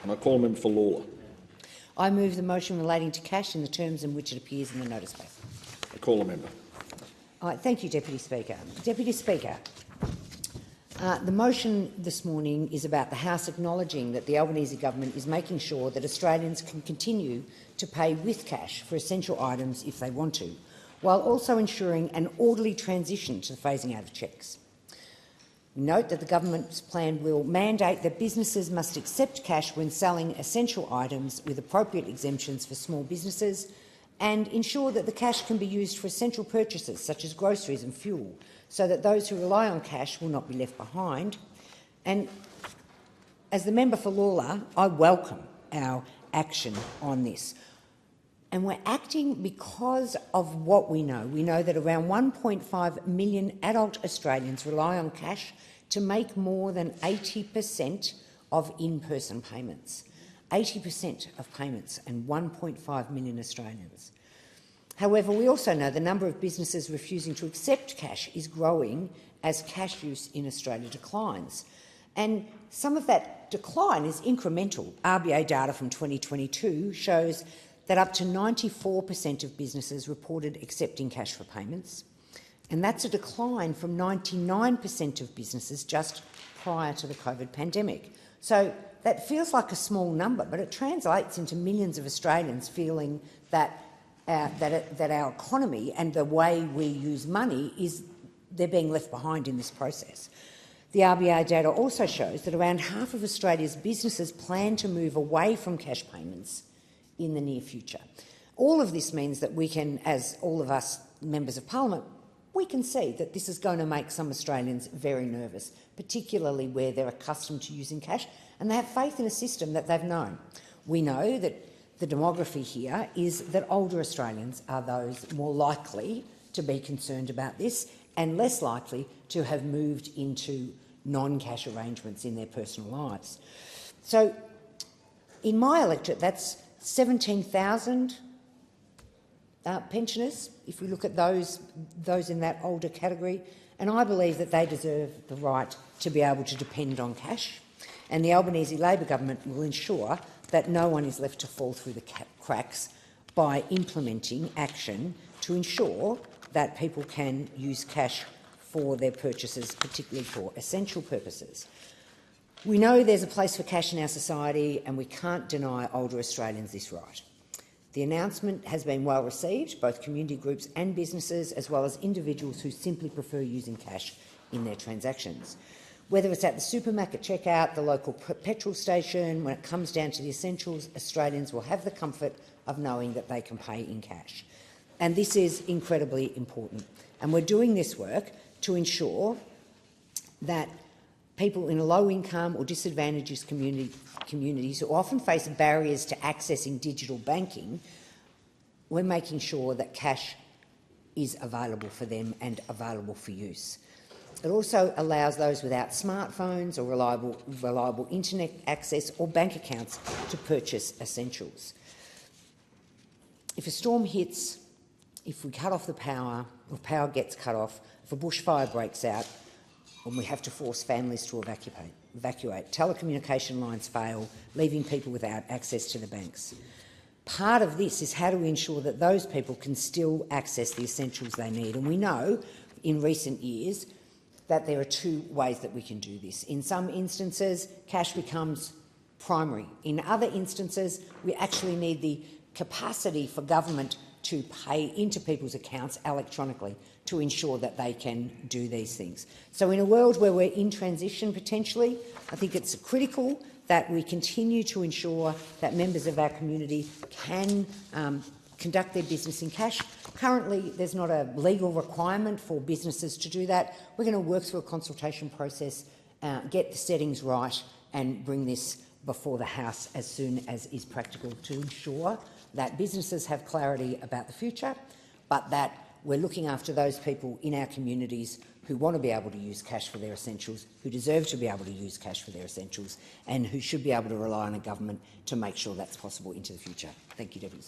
And I call the member for Lalor. I move the motion relating to cash in the terms in which it appears in the notice paper. I call the member. Thank you, Deputy Speaker. Deputy Speaker, the motion this morning is about the House acknowledging that the Albanese government is making sure that Australians can continue to pay with cash for essential items if they want to, while also ensuring an orderly transition to the phasing out of cheques. We note that the government's plan will mandate that businesses must accept cash when selling essential items with appropriate exemptions for small businesses, and ensure that the cash can be used for essential purchases such as groceries and fuel, so that those who rely on cash will not be left behind. And as the member for Lalor, I welcome our action on this. And we're acting because of what we know. We know that around 1.5 million adult Australians rely on cash to make more than 80% of in-person payments. 80% of payments, and 1.5 million Australians. However, we also know the number of businesses refusing to accept cash is growing as cash use in Australia declines. And some of that decline is incremental. RBA data from 2022 shows that up to 94% of businesses reported accepting cash for payments, and that's a decline from 99% of businesses just prior to the COVID pandemic. So that feels like a small number, but it translates into millions of Australians feeling that our economy and the way we use money they're being left behind in this process. The RBA data also shows that around half of Australia's businesses plan to move away from cash payments in the near future. All of this means that we can, as all of us members of parliament, we can see that this is going to make some Australians very nervous, particularly where they're accustomed to using cash and they have faith in a system that they've known. We know that the demography here is that older Australians are those more likely to be concerned about this and less likely to have moved into non-cash arrangements in their personal lives. So in my electorate, that's 17,000 pensioners, if we look at those in that older category, and I believe that they deserve the right to be able to depend on cash, and the Albanese Labor government will ensure that no one is left to fall through the cracks by implementing action to ensure that people can use cash for their purchases, particularly for essential purposes. We know there's a place for cash in our society, and we can't deny older Australians this right. The announcement has been well received, both community groups and businesses, as well as individuals who simply prefer using cash in their transactions. Whether it's at the supermarket checkout, the local petrol station, when it comes down to the essentials, Australians will have the comfort of knowing that they can pay in cash. And this is incredibly important. And we're doing this work to ensure that people in low-income or disadvantaged communities who often face barriers to accessing digital banking, we're making sure that cash is available for them and available for use. It also allows those without smartphones or reliable internet access or bank accounts to purchase essentials. If a storm hits, if we cut off the power, or power gets cut off, if a bushfire breaks out, and we have to force families to evacuate, telecommunication lines fail, leaving people without access to the banks. Part of this is how do we ensure that those people can still access the essentials they need. And we know in recent years that there are two ways that we can do this. In some instances, cash becomes primary. In other instances, we actually need the capacity for government to pay into people's accounts electronically to ensure that they can do these things. So in a world where we're in transition potentially, I think it's critical that we continue to ensure that members of our community can conduct their business in cash. Currently, there's not a legal requirement for businesses to do that. We're going to work through a consultation process, get the settings right and bring this before the House as soon as is practical to ensure that businesses have clarity about the future, but that we're looking after those people in our communities who want to be able to use cash for their essentials, who deserve to be able to use cash for their essentials, and who should be able to rely on a government to make sure that's possible into the future. Thank you, Deputy.